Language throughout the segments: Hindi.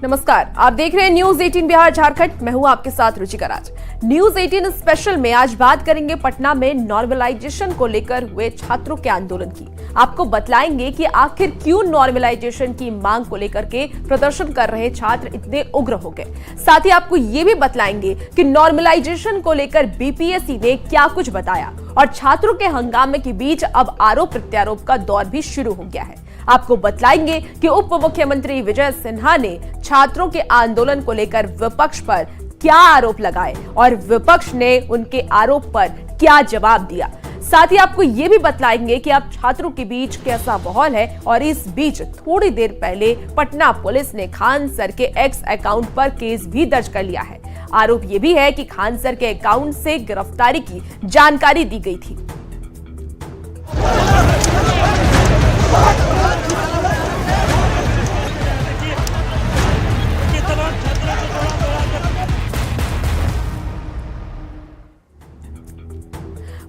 नमस्कार, आप देख रहे हैं न्यूज 18 बिहार झारखंड। मैं हूं आपके साथ रुचिका राज। न्यूज 18 स्पेशल में आज बात करेंगे पटना में नॉर्मलाइजेशन को लेकर हुए छात्रों के आंदोलन की। आपको बतलाएंगे कि आखिर क्यों नॉर्मलाइजेशन की मांग को लेकर के प्रदर्शन कर रहे छात्र इतने उग्र हो गए। साथ ही आपको ये भी बतलाएंगे कि नॉर्मलाइजेशन को लेकर बीपीएससी ने क्या कुछ बताया और छात्रों के हंगामे के बीच अब आरोप प्रत्यारोप का दौर भी शुरू हो गया है। आपको बतलाएंगे कि उप मुख्यमंत्री विजय सिन्हा ने छात्रों के आंदोलन को लेकर विपक्ष पर क्या आरोप लगाए और विपक्ष ने उनके आरोप पर क्या जवाब दिया। साथ ही आपको यह भी बतलाएंगे कि अब छात्रों के बीच कैसा माहौल है। और इस बीच थोड़ी देर पहले पटना पुलिस ने खान सर के एक्स अकाउंट पर केस भी दर्ज कर लिया है। आरोप यह भी है कि खान सर के अकाउंट से गिरफ्तारी की जानकारी दी गई थी।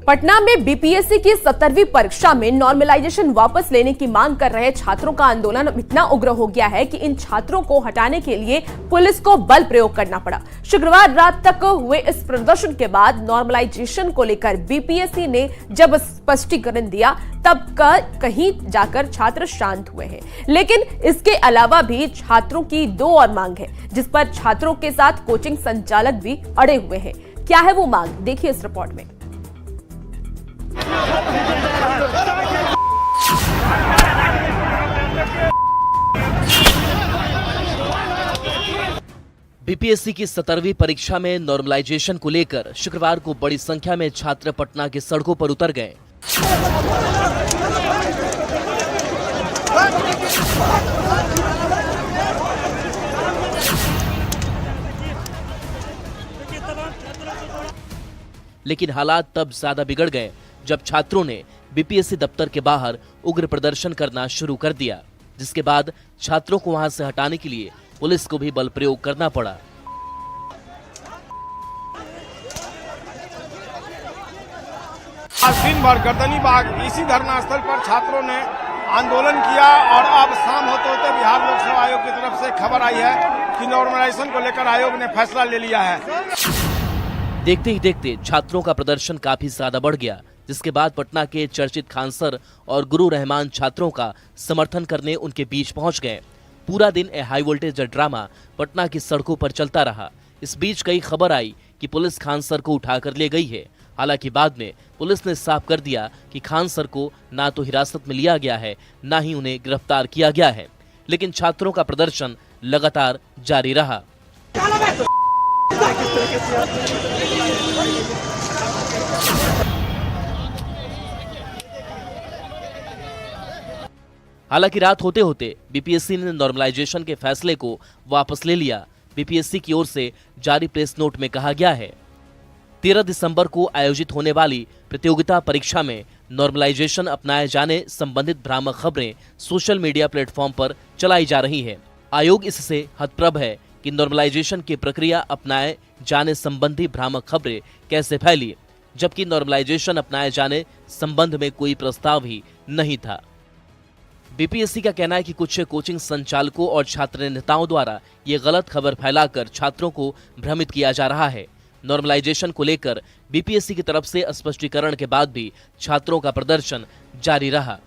पटना में बीपीएससी की 17वीं परीक्षा में नॉर्मलाइजेशन वापस लेने की मांग कर रहे छात्रों का आंदोलन इतना उग्र हो गया है कि इन छात्रों को हटाने के लिए पुलिस को बल प्रयोग करना पड़ा। शुक्रवार रात तक हुए इस प्रदर्शन के बाद नॉर्मलाइजेशन को लेकर बीपीएससी ने जब स्पष्टीकरण दिया तब कहीं जाकर छात्र शांत हुए हैं। लेकिन इसके अलावा भी छात्रों की दो और मांग है, जिस पर छात्रों के साथ कोचिंग संचालक भी अड़े हुए हैं। क्या है वो मांग, देखिए इस रिपोर्ट में। बीपीएससी की 17वीं परीक्षा में नॉर्मलाइजेशन को लेकर शुक्रवार को बड़ी संख्या में छात्र पटना की सड़कों पर उतर गए। लेकिन हालात तब ज्यादा बिगड़ गए जब छात्रों ने बीपीएससी दफ्तर के बाहर उग्र प्रदर्शन करना शुरू कर दिया, जिसके बाद छात्रों को वहां से हटाने के लिए पुलिस को भी बल प्रयोग करना पड़ा। आज दिन भर गर्दनीबाग इसी धरना स्थल पर छात्रों ने आंदोलन किया और अब शाम होते होते बिहार लोक सेवा आयोग की तरफ से खबर आई है कि नॉर्मलाइजेशन को लेकर आयोग ने फैसला ले लिया है। देखते ही देखते छात्रों का प्रदर्शन काफी ज्यादा बढ़ गया, जिसके बाद पटना के चर्चित खान सर और गुरु रहमान छात्रों का समर्थन करने उनके बीच पहुंच गए। पूरा दिन हाई वोल्टेज ड्रामा पटना की सड़कों पर चलता रहा। इस बीच कई खबर आई कि पुलिस खान सर को उठाकर ले गई है। हालांकि बाद में पुलिस ने साफ कर दिया कि खान सर को ना तो हिरासत में लिया गया है, ना ही उन्हें गिरफ्तार किया गया है। लेकिन छात्रों का प्रदर्शन लगातार जारी रहा। हालांकि रात होते होते बीपीएससी ने नॉर्मलाइजेशन के फैसले को वापस ले लिया। बीपीएससी की ओर से जारी प्रेस नोट में कहा गया है, 13 दिसंबर को आयोजित होने वाली प्रतियोगिता परीक्षा में नॉर्मलाइजेशन अपनाए जाने संबंधित भ्रामक खबरें सोशल मीडिया प्लेटफॉर्म पर चलाई जा रही है। आयोग इससे हतप्रभ है कि नॉर्मलाइजेशन की प्रक्रिया अपनाए जाने संबंधी भ्रामक खबरें कैसे फैली, जबकि नॉर्मलाइजेशन अपनाए जाने संबंध में कोई प्रस्ताव ही नहीं था। बीपीएससी का कहना है कि कुछ कोचिंग संचालकों और छात्र नेताओं द्वारा ये गलत खबर फैलाकर छात्रों को भ्रमित किया जा रहा है। नॉर्मलाइजेशन को लेकर बीपीएससी की तरफ से स्पष्टीकरण के बाद भी छात्रों का प्रदर्शन जारी रहा।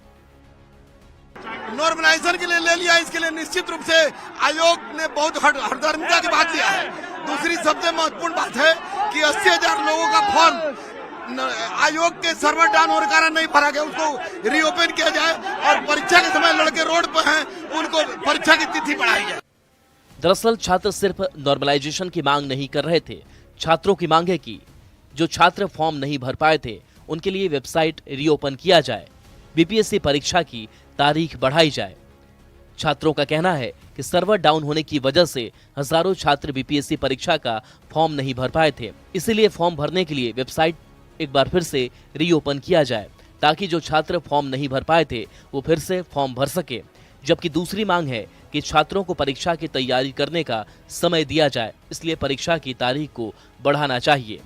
नॉर्मलाइजेशन के लिए ले लिया, इसके लिए निश्चित रूप से आयोग ने बहुत हरदर्मिता की बात लिया है। दूसरी सबसे महत्वपूर्ण बात है कि 80,000 लोगों का फॉर्म आयोग के सर्वर डाउन होने के कारण नहीं भरा गया, उसको रीओपन किया जाए और परीक्षा के समय लड़के रोड पर हैं, उनको परीक्षा की तिथि बढ़ाई जाए। दरअसल छात्र सिर्फ नॉर्मलाइजेशन की मांग नहीं कर रहे थे। छात्रों की मांग है कि जो छात्र फॉर्म नहीं भर पाए थे उनके लिए वेबसाइट रीओपन किया जाए, बीपीएससी परीक्षा की तारीख बढ़ाई जाए। छात्रों का कहना है कि सर्वर डाउन होने की वजह से हजारों छात्र बीपीएससी परीक्षा का फॉर्म नहीं भर पाए थे, इसीलिए फॉर्म भरने के लिए वेबसाइट एक बार फिर से रीओपन किया जाए, ताकि जो छात्र फॉर्म नहीं भर पाए थे वो फिर से फॉर्म भर सके। जबकि दूसरी मांग है कि छात्रों को परीक्षा की तैयारी करने का समय दिया जाए, इसलिए परीक्षा की तारीख को बढ़ाना चाहिए।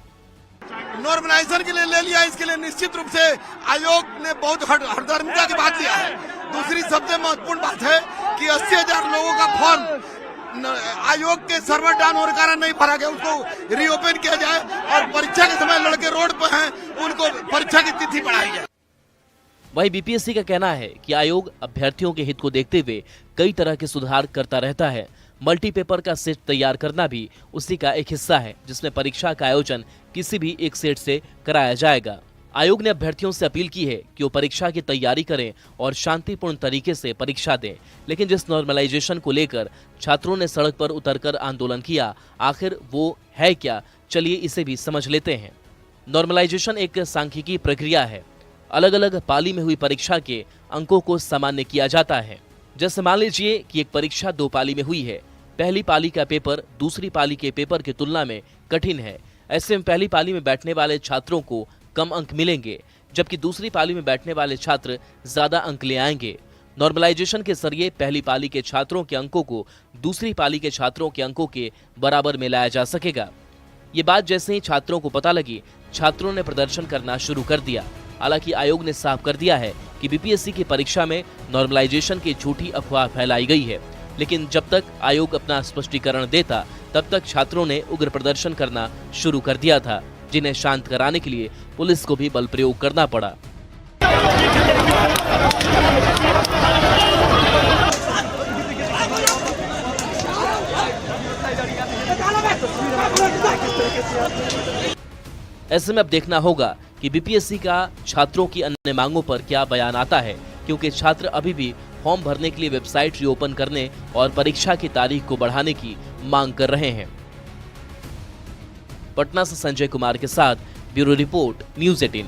नॉर्मलाइजेशन के लिए ले लिया, इसके लिए निश्चित रूप से आयोग ने बहुत हरदर्मिता की बात लिया है। दूसरी सबसे महत्वपूर्ण बात है कि 80,000 लोगों का फॉर्म आयोग के सर्वर डाउन होने के कारण नहीं भरा गया, उसको रीओपन किया जाए और परीक्षा के समय लड़के रोड पर हैं उनको परीक्षा की तिथि बढ़ाई जाए। वहीं बीपीएससी का कहना है कि आयोग अभ्यर्थियों के हित को देखते हुए कई तरह के सुधार करता रहता है। मल्टी पेपर का सेट तैयार करना भी उसी का एक हिस्सा है, जिसमें परीक्षा का आयोजन किसी भी एक सेट से कराया जाएगा। आयोग ने अभ्यर्थियों से अपील की है कि वो परीक्षा की तैयारी करें और शांतिपूर्ण तरीके से परीक्षा दें। लेकिन जिस नॉर्मलाइजेशन को लेकर छात्रों ने सड़क पर उतरकर आंदोलन किया, आखिर वो है क्या, चलिए इसे भी समझ लेते हैं। नॉर्मलाइजेशन एक सांख्यिकी प्रक्रिया है। अलग अलग पाली में हुई परीक्षा के अंकों को सामान्य किया जाता है। जैसे मान लीजिए कि एक परीक्षा 2 पाली में हुई है। पहली पाली का पेपर दूसरी पाली के पेपर की तुलना में कठिन है। ऐसे में पहली पाली में बैठने वाले छात्रों को कम अंक मिलेंगे, जबकि दूसरी पाली में बैठने वाले छात्र ज्यादा अंक ले आएंगे। नॉर्मलाइजेशन के जरिए पहली पाली के छात्रों के अंकों को दूसरी पाली के छात्रों के अंकों के बराबर में लाया जा सकेगा। ये बात जैसे ही छात्रों को पता लगी, छात्रों ने प्रदर्शन करना शुरू कर दिया। हालांकि आयोग ने साफ कर दिया है कि बीपीएससी की परीक्षा में नॉर्मलाइजेशन की झूठी अफवाह फैलाई गई है, लेकिन जब तक आयोग अपना स्पष्टीकरण देता तब तक छात्रों ने उग्र प्रदर्शन करना शुरू कर दिया था, जिन्हें शांत कराने के लिए पुलिस को भी बल प्रयोग करना पड़ा। ऐसे में अब देखना होगा कि बीपीएससी का छात्रों की अन्य मांगों पर क्या बयान आता है, क्योंकि छात्र अभी भी फॉर्म भरने के लिए वेबसाइट रीओपन करने और परीक्षा की तारीख को बढ़ाने की मांग कर रहे हैं। पटना से संजय कुमार के साथ ब्यूरो रिपोर्ट, न्यूज़ 18।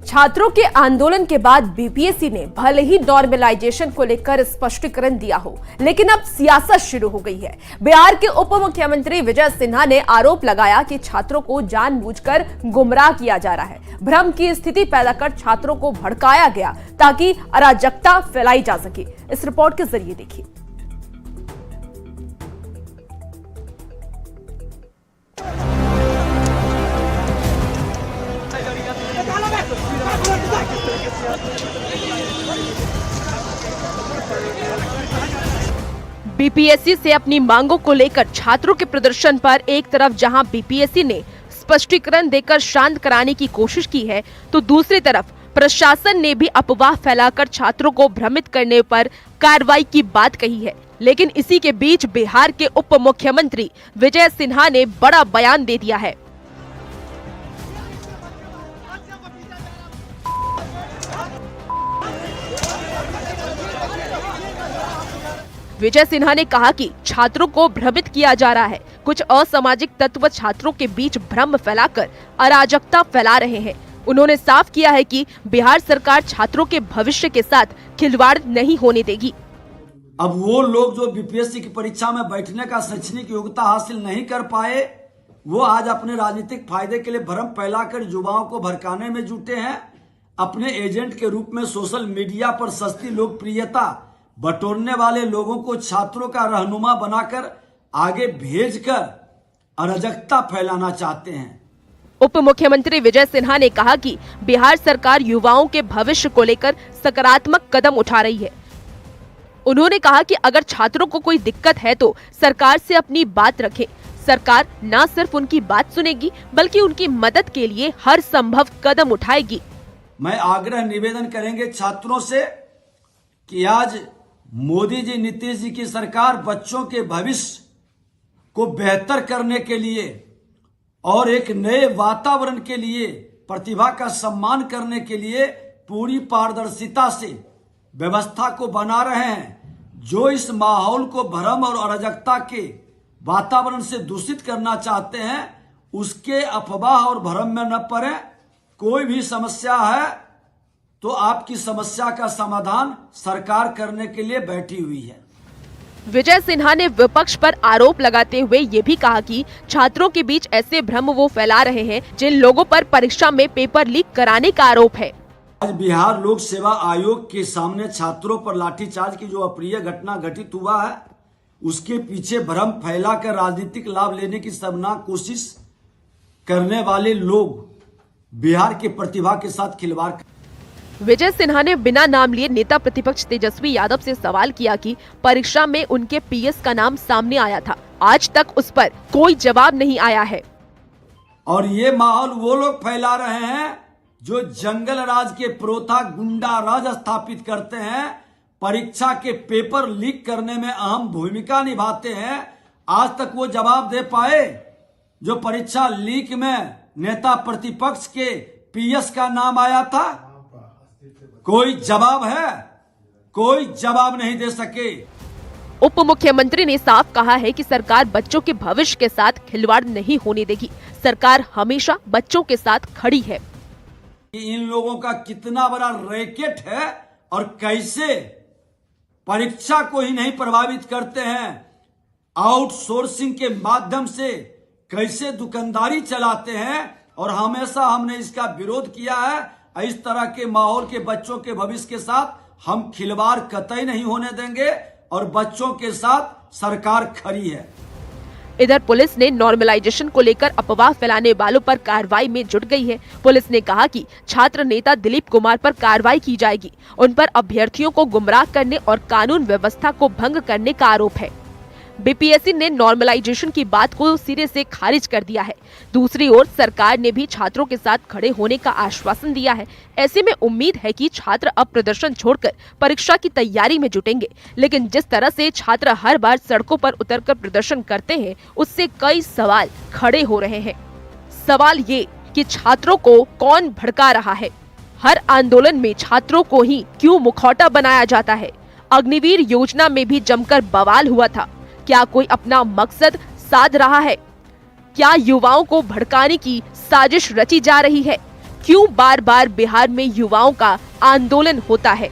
छात्रों के आंदोलन के बाद बीपीएससी ने भले ही नॉर्मलाइजेशन को लेकर स्पष्टीकरण दिया हो, लेकिन अब सियासत शुरू हो गई है। बिहार के उप मुख्यमंत्री विजय सिन्हा ने आरोप लगाया कि छात्रों को जानबूझकर गुमराह किया जा रहा है। भ्रम की स्थिति पैदा कर छात्रों को भड़काया गया ताकि अराजकता फैलाई जा सके। इस रिपोर्ट के जरिए देखिए। बीपीएससी से अपनी मांगों को लेकर छात्रों के प्रदर्शन पर एक तरफ जहां बीपीएससी ने स्पष्टीकरण देकर शांत कराने की कोशिश की है, तो दूसरी तरफ प्रशासन ने भी अफवाह फैलाकर छात्रों को भ्रमित करने पर कार्रवाई की बात कही है। लेकिन इसी के बीच बिहार के उप मुख्यमंत्री विजय सिन्हा ने बड़ा बयान दे दिया है। विजय सिन्हा ने कहा कि छात्रों को भ्रमित किया जा रहा है। कुछ असामाजिक तत्व छात्रों के बीच भ्रम फैलाकर अराजकता फैला रहे हैं। उन्होंने साफ किया है कि बिहार सरकार छात्रों के भविष्य के साथ खिलवाड़ नहीं होने देगी। अब वो लोग जो बीपीएससी की परीक्षा में बैठने का शैक्षणिक योग्यता हासिल नहीं कर पाए, वो आज अपने राजनीतिक फायदे के लिए भ्रम फैलाकर युवाओं को भड़काने में जुटे हैं। अपने एजेंट के रूप में सोशल मीडिया पर सस्ती लोकप्रियता बटोरने वाले लोगों को छात्रों का रहनुमा बनाकर आगे भेजकर अराजकता फैलाना चाहते हैं। उप मुख्यमंत्री विजय सिन्हा ने कहा कि बिहार सरकार युवाओं के भविष्य को लेकर सकारात्मक कदम उठा रही है। उन्होंने कहा कि अगर छात्रों को कोई दिक्कत है तो सरकार से अपनी बात रखें। सरकार न सिर्फ उनकी बात सुनेगी बल्कि उनकी मदद के लिए हर संभव कदम उठाएगी। मैं आग्रह निवेदन करेंगे छात्रों से कि आज मोदी जी, नीतीश जी की सरकार बच्चों के भविष्य को बेहतर करने के लिए और एक नए वातावरण के लिए, प्रतिभा का सम्मान करने के लिए पूरी पारदर्शिता से व्यवस्था को बना रहे हैं। जो इस माहौल को भ्रम और अराजकता के वातावरण से दूषित करना चाहते हैं, उसके अफवाह और भ्रम में न पड़े। कोई भी समस्या है तो आपकी समस्या का समाधान सरकार करने के लिए बैठी हुई है। विजय सिन्हा ने विपक्ष पर आरोप लगाते हुए ये भी कहा कि छात्रों के बीच ऐसे भ्रम वो फैला रहे हैं जिन लोगों पर परीक्षा में पेपर लीक कराने का आरोप है। आज बिहार लोक सेवा आयोग के सामने छात्रों पर लाठीचार्ज की जो अप्रिय घटना घटित हुआ है, उसके पीछे भ्रम फैलाकर राजनीतिक लाभ लेने की शर्मनाक कोशिश करने वाले लोग बिहार की प्रतिभा के साथ खिलवाड़। विजय सिन्हा ने बिना नाम लिए नेता प्रतिपक्ष तेजस्वी यादव से सवाल किया कि परीक्षा में उनके पीएस का नाम सामने आया था, आज तक उस पर कोई जवाब नहीं आया है। और ये माहौल वो लोग फैला रहे हैं जो जंगल राज के प्रोथा गुंडा राज स्थापित करते हैं, परीक्षा के पेपर लीक करने में अहम भूमिका निभाते हैं। आज तक वो जवाब दे पाए जो परीक्षा लीक में नेता प्रतिपक्ष के पीएस का नाम आया था? कोई जवाब है? कोई जवाब नहीं दे सके। उप मुख्यमंत्री ने साफ कहा है कि सरकार बच्चों के भविष्य के साथ खिलवाड़ नहीं होने देगी। सरकार हमेशा बच्चों के साथ खड़ी है। इन लोगों का कितना बड़ा रैकेट है और कैसे परीक्षा को ही नहीं प्रभावित करते हैं, आउटसोर्सिंग के माध्यम से कैसे दुकानदारी चलाते हैं। और हमेशा हमने इसका विरोध किया है। इस तरह के माहौल के बच्चों के भविष्य के साथ हम खिलवाड़ कतई नहीं होने देंगे और बच्चों के साथ सरकार खड़ी है। इधर पुलिस ने नॉर्मलाइजेशन को लेकर अफवाह फैलाने वालों पर कार्रवाई में जुट गई है। पुलिस ने कहा कि छात्र नेता दिलीप कुमार पर कार्रवाई की जाएगी। उन पर अभ्यर्थियों को गुमराह करने और कानून व्यवस्था को भंग करने का आरोप है। बीपीएससी ने नॉर्मलाइजेशन की बात को सिरे से खारिज कर दिया है। दूसरी ओर सरकार ने भी छात्रों के साथ खड़े होने का आश्वासन दिया है। ऐसे में उम्मीद है कि छात्र अब प्रदर्शन छोड़कर परीक्षा की तैयारी में जुटेंगे। लेकिन जिस तरह से छात्र हर बार सड़कों पर उतरकर प्रदर्शन करते हैं, उससे कई सवाल खड़े हो रहे हैं। सवाल ये कि छात्रों को कौन भड़का रहा है? हर आंदोलन में छात्रों को ही क्यों मुखौटा बनाया जाता है? अग्निवीर योजना में भी जमकर बवाल हुआ था। क्या कोई अपना मकसद साध रहा है? क्या युवाओं को भड़काने की साजिश रची जा रही है? क्यों बार बार बिहार में युवाओं का आंदोलन होता है?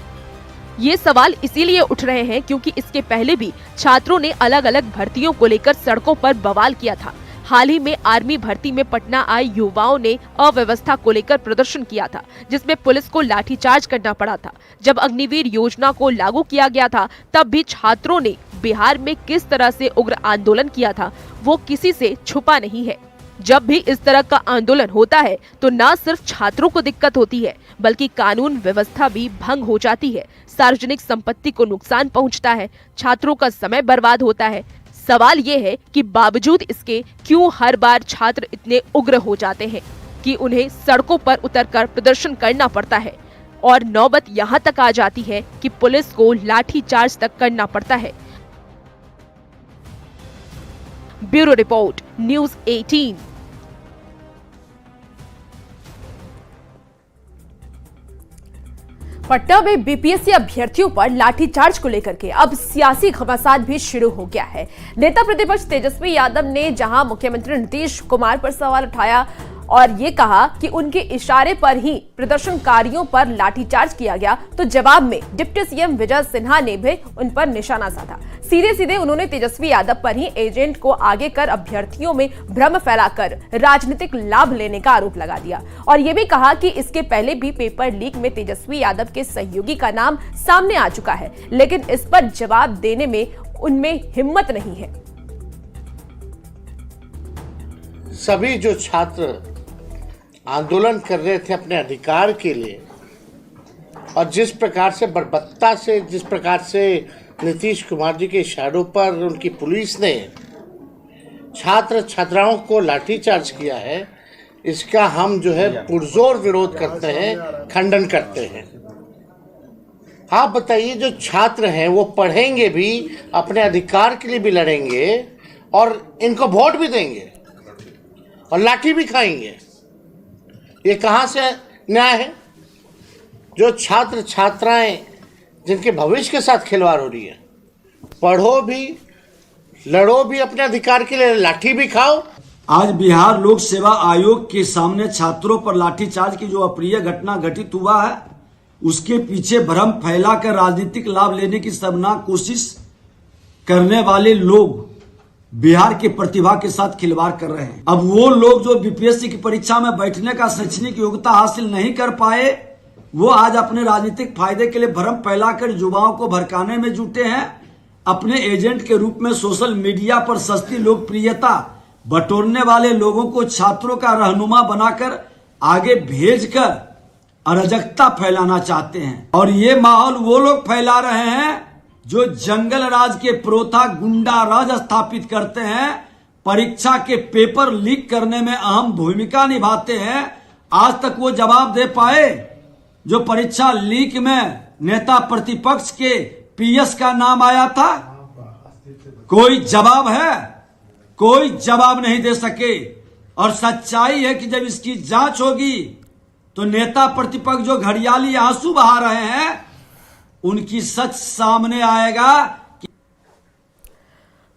ये सवाल इसीलिए उठ रहे हैं क्योंकि इसके पहले भी छात्रों ने अलग अलग भर्तियों को लेकर सड़कों पर बवाल किया था। हाल ही में आर्मी भर्ती में पटना आए युवाओं ने अव्यवस्था को लेकर प्रदर्शन किया था, जिसमें पुलिस को लाठीचार्ज करना पड़ा था। जब अग्निवीर योजना को लागू किया गया था, तब भी छात्रों ने बिहार में किस तरह से उग्र आंदोलन किया था, वो किसी से छुपा नहीं है। जब भी इस तरह का आंदोलन होता है तो न सिर्फ छात्रों को दिक्कत होती है, बल्कि कानून व्यवस्था भी भंग हो जाती है। सार्वजनिक संपत्ति को नुकसान पहुंचता है, छात्रों का समय बर्बाद होता है। सवाल ये है कि बावजूद इसके क्यों हर बार छात्र इतने उग्र हो जाते हैं कि उन्हें सड़कों पर उतरकर प्रदर्शन करना पड़ता है और नौबत यहाँ तक आ जाती है कि पुलिस को लाठीचार्ज तक करना पड़ता है। Bureau report, news 18। पटना में बीपीएससी अभ्यर्थियों पर लाठीचार्ज को लेकर के अब सियासी घमासान भी शुरू हो गया है। नेता प्रतिपक्ष तेजस्वी यादव ने जहां मुख्यमंत्री नीतीश कुमार पर सवाल उठाया और ये कहा कि उनके इशारे पर ही प्रदर्शनकारियों पर लाठीचार्ज किया गया, तो जवाब में डिप्टी सीएम विजय सिन्हा ने भी उन पर निशाना साधा। सीधे सीधे उन्होंने तेजस्वी यादव पर ही एजेंट को आगे कर अभ्यर्थियों में भ्रम फैलाकर राजनीतिक लाभ लेने का आरोप लगा दिया और ये भी कहा कि इसके पहले भी पेपर लीक में तेजस्वी यादव के सहयोगी का नाम सामने आ चुका है, लेकिन इस पर जवाब देने में उनमें हिम्मत नहीं है। सभी जो छात्र आंदोलन कर रहे थे अपने अधिकार के लिए और जिस प्रकार से बर्बरता से, जिस प्रकार से नीतीश कुमार जी के इशारों पर उनकी पुलिस ने छात्र छात्राओं को लाठीचार्ज किया है, इसका हम जो है पुरजोर विरोध करते हैं, खंडन करते हैं। आप बताइए, जो छात्र हैं वो पढ़ेंगे भी, अपने अधिकार के लिए भी लड़ेंगे और इनको वोट भी देंगे और लाठी भी खाएंगे। ये कहाँ से न्याय है? जो छात्र छात्राएं जिनके भविष्य के साथ खिलवाड़ हो रही है, पढ़ो भी, लड़ो भी अपने अधिकार के लिए, लाठी भी खाओ। आज बिहार लोक सेवा आयोग के सामने छात्रों पर लाठीचार्ज की जो अप्रिय घटना घटित हुआ है, उसके पीछे भ्रम फैलाकर राजनीतिक लाभ लेने की शर्मनाक कोशिश करने वाले लोग बिहार की प्रतिभा के साथ खिलवाड़ कर रहे हैं। अब वो लोग जो बीपीएससी की परीक्षा में बैठने का शैक्षणिक योग्यता हासिल नहीं कर पाए, वो आज अपने राजनीतिक फायदे के लिए भ्रम फैलाकर युवाओं को भड़काने में जुटे हैं। अपने एजेंट के रूप में सोशल मीडिया पर सस्ती लोकप्रियता बटोरने वाले लोगों को छात्रों का रहनुमा बनाकर आगे भेजकर अराजकता फैलाना चाहते हैं। और ये माहौल वो लोग फैला रहे हैं जो जंगल राज के प्रोथा गुंडा राज स्थापित करते हैं, परीक्षा के पेपर लीक करने में अहम भूमिका निभाते हैं। आज तक वो जवाब दे पाए जो परीक्षा लीक में नेता प्रतिपक्ष के पीएस का नाम आया था? कोई जवाब है? कोई जवाब नहीं दे सके। और सच्चाई है कि जब इसकी जांच होगी तो नेता प्रतिपक्ष जो घड़ियाली आंसू बहा रहे हैं उनकी सच सामने आएगा।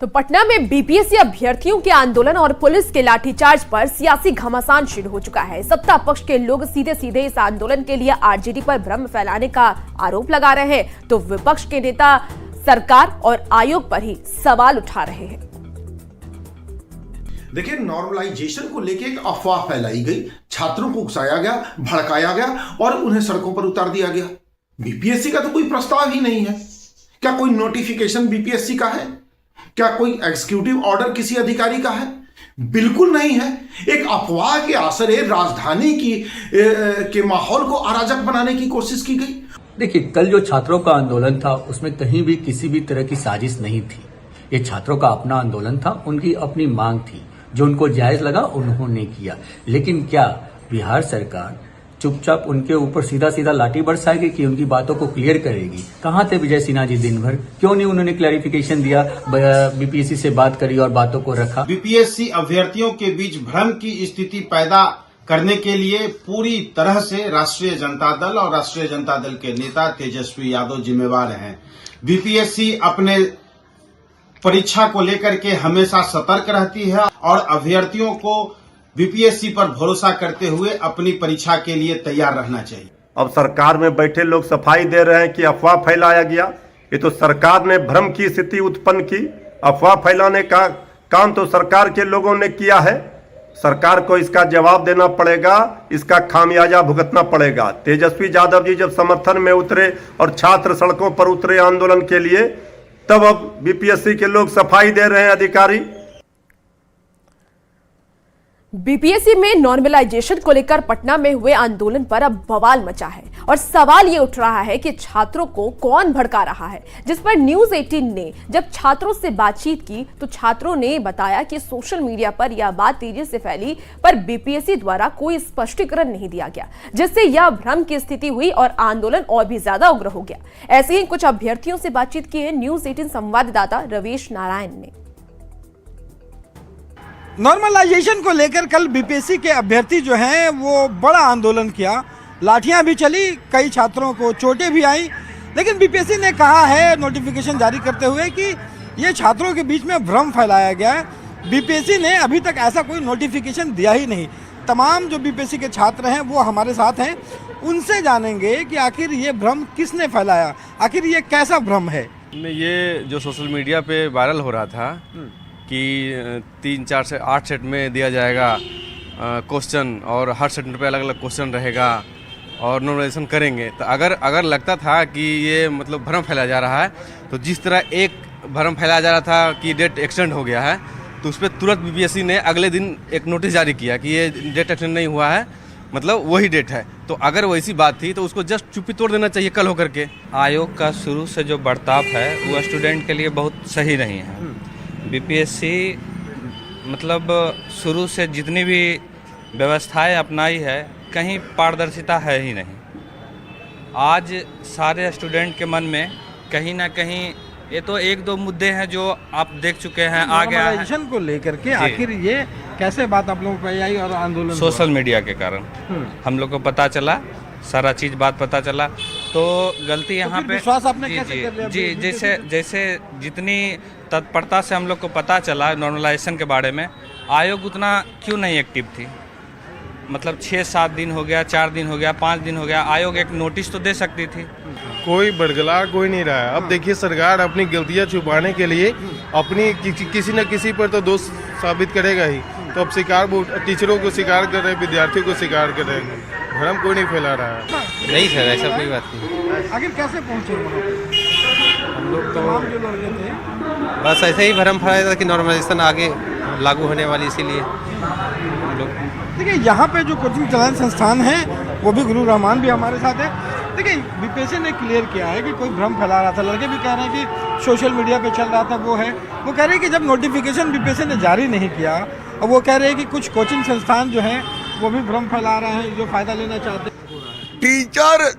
तो पटना में बीपीएससी अभ्यर्थियों के आंदोलन और पुलिस के लाठीचार्ज पर सियासी घमासान शुरू हो चुका है। सत्ता पक्ष के लोग सीधे सीधे इस आंदोलन के लिए आरजेडी पर भ्रम फैलाने का आरोप लगा रहे हैं, तो विपक्ष के नेता सरकार और आयोग पर ही सवाल उठा रहे हैं। देखिए, नॉर्मलाइजेशन को लेकर एक अफवाह फैलाई गई, छात्रों को उकसाया गया, भड़काया गया और उन्हें सड़कों पर उतार दिया गया। बीपीएससी का तो कोई प्रस्ताव ही नहीं है। क्या कोई नोटिफिकेशन बीपीएससी का है? क्या कोई एग्जीक्यूटिव ऑर्डर किसी अधिकारी का है? बिल्कुल नहीं है। एक अफवाह के आसरे राजधानी के माहौल को अराजक बनाने की कोशिश की गई। देखिए, कल जो छात्रों का आंदोलन था उसमें कहीं भी किसी भी तरह की साजिश नहीं थी। ये छात्रों का अपना आंदोलन था, उनकी अपनी मांग थी, जो उनको जायज लगा उन्होंने किया। लेकिन क्या बिहार सरकार चुपचाप उनके ऊपर सीधा सीधा लाठी बरसाएगी कि उनकी बातों को क्लियर करेगी? कहाँ थे विजय सिन्हा जी दिन भर? क्यों नहीं उन्होंने क्लैरिफिकेशन दिया, बीपीएससी से बात करी और बातों को रखा? बीपीएससी अभ्यर्थियों के बीच भ्रम की स्थिति पैदा करने के लिए पूरी तरह से राष्ट्रीय जनता दल और राष्ट्रीय जनता दल के नेता तेजस्वी यादव जिम्मेवार हैं। बीपीएससी अपने परीक्षा को लेकर के हमेशा सतर्क रहती है और अभ्यर्थियों को बीपीएससी पर भरोसा करते हुए अपनी परीक्षा के लिए तैयार रहना चाहिए। अब सरकार में बैठे लोग सफाई दे रहे हैं कि अफवाह फैलाया गया। ये तो सरकार ने भ्रम की स्थिति उत्पन्न की। अफवाह फैलाने का काम तो सरकार के लोगों ने किया है। सरकार को इसका जवाब देना पड़ेगा, इसका खामियाजा भुगतना पड़ेगा। तेजस्वी यादव जी जब समर्थन में उतरे और छात्र सड़कों पर उतरे आंदोलन के लिए, तब अब बीपीएससी के लोग सफाई दे रहे हैं अधिकारी। बीपीएससी में नॉर्मलाइजेशन को लेकर पटना में हुए आंदोलन पर अब बवाल मचा है और सवाल ये उठ रहा है कि छात्रों को कौन भड़का रहा है, जिस पर न्यूज 18 ने जब छात्रों से बातचीत की तो छात्रों ने बताया कि सोशल मीडिया पर यह बात तेजी से फैली, पर बीपीएससी द्वारा कोई स्पष्टीकरण नहीं दिया गया, जिससे यह भ्रम की स्थिति हुई और आंदोलन और भी ज्यादा उग्र हो गया। ऐसे ही कुछ अभ्यर्थियों से बातचीत की है न्यूज 18 संवाददाता रवेश नारायण ने। नॉर्मलाइजेशन को लेकर कल बीपीएससी के अभ्यर्थी जो हैं वो बड़ा आंदोलन किया, लाठियां भी चली, कई छात्रों को चोटें भी आई। लेकिन बीपीएससी ने कहा है नोटिफिकेशन जारी करते हुए कि ये छात्रों के बीच में भ्रम फैलाया गया है। बीपीएससी ने अभी तक ऐसा कोई नोटिफिकेशन दिया ही नहीं। तमाम जो बीपीएससी के छात्र हैं वो हमारे साथ हैं, उनसे जानेंगे कि आखिर ये भ्रम किसने फैलाया, आखिर ये कैसा भ्रम है। ये जो सोशल मीडिया पे वायरल हो रहा था कि 3, 4 से 8 सेट में दिया जाएगा क्वेश्चन और हर सेट पे अलग अलग क्वेश्चन रहेगा और नॉर्मलाइजेशन करेंगे, तो अगर लगता था कि ये मतलब भ्रम फैलाया जा रहा है, तो जिस तरह एक भ्रम फैलाया जा रहा था कि डेट एक्सटेंड हो गया है, तो उस पर तुरंत बीपीएससी ने अगले दिन एक नोटिस जारी किया कि ये डेट एक्सटेंड नहीं हुआ है, मतलब वही डेट है। तो अगर वैसी बात थी तो उसको जस्ट चुप्पी तोड़ देना चाहिए कल होकर के। आयोग का शुरू से जो बर्ताव है वो स्टूडेंट के लिए बहुत सही नहीं है। बीपीएससी मतलब शुरू से जितनी भी व्यवस्थाएं अपनाई है, कहीं पारदर्शिता है ही नहीं। आज सारे स्टूडेंट के मन में कहीं ना कहीं ये तो 1-2 मुद्दे हैं जो आप देख चुके हैं, आ गया है को लेकर के। आखिर ये कैसे बात आप लोगों को आई और आंदोलन? सोशल मीडिया के कारण हम लोग को पता चला, सारा चीज़ बात पता चला। तो गलती यहाँ पे विश्वास आपने कैसे कर लिया? जी, जैसे जितनी तत्परता से हम लोग को पता चला नॉर्मलाइजेशन के बारे में, आयोग उतना क्यों नहीं एक्टिव थी? मतलब 6-7 दिन हो गया, 4 दिन हो गया, 5 दिन हो गया, आयोग एक नोटिस तो दे सकती थी। कोई बड़गला कोई नहीं रहा है। अब देखिए, सरकार अपनी गलतियां छुपाने के लिए अपनी किसी न किसी पर तो दोष साबित करेगा ही। तो अब शिकार टीचरों को शिकार कर रहे हैं, विद्यार्थियों को शिकार कर रहे हैं। भ्रम कोई नहीं फैला रहा है। नहीं सर, ऐसा कोई बात नहीं। आखिर कैसे पहुँचे हम लोग तो तमाम जो लोग थे? बस ऐसे ही भ्रम फैलाया था कि नॉर्मलाइजेशन आगे लागू होने वाली, इसीलिए हम लोग। देखिए यहाँ पे जो कोचिंग चलाने संस्थान है वो भी गुरु रहमान भी हमारे साथ है। देखिए बीपीएससी ने क्लियर किया है कि कोई भ्रम फैला रहा था, लड़के भी कह रहे हैं कि सोशल मीडिया पे चल रहा था, वो कह रहे हैं कि जब नोटिफिकेशन बीपीएससी ने जारी नहीं किया, और वो कह रहे हैं कि कुछ कोचिंग संस्थान जो हैं वो भी भ्रम फैला रहे हैं, जो फायदा लेना चाहते हैं। टीचर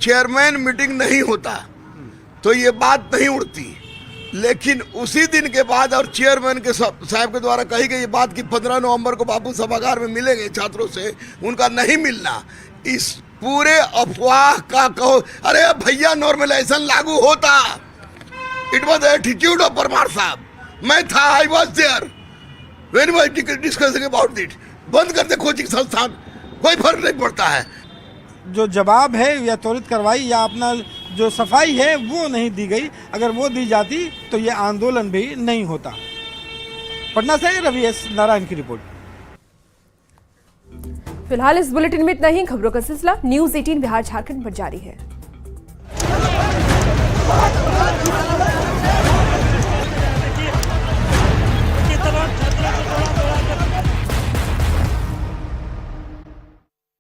चेयरमैन मीटिंग नहीं होता तो ये बात नहीं उड़ती, लेकिन उसी दिन के बाद और चेयरमैन के साहब के द्वारा कही गई बात कि 15 नवंबर को बापू सभागार में मिलेंगे छात्रों से, उनका नहीं मिलना, इस पूरे अफवाह का कहो। अरे भैया नॉर्मलाइजेशन लागू होता, it was attitude of Parmar साहब, मैं था, I was there when we were discussing about it. बंद कर दे कोचिंग संस्थान, कोई फर्क नहीं पड़ता है। जो जवाब है या त्वरित कार्रवाई या अपना जो सफाई है वो नहीं दी गई, अगर वो दी जाती तो ये आंदोलन भी नहीं होता। पटना से रवि एस नारायण की रिपोर्ट। फिलहाल इस बुलेटिन में इतना ही। खबरों का सिलसिला न्यूज़ 18 बिहार झारखंड पर जारी है।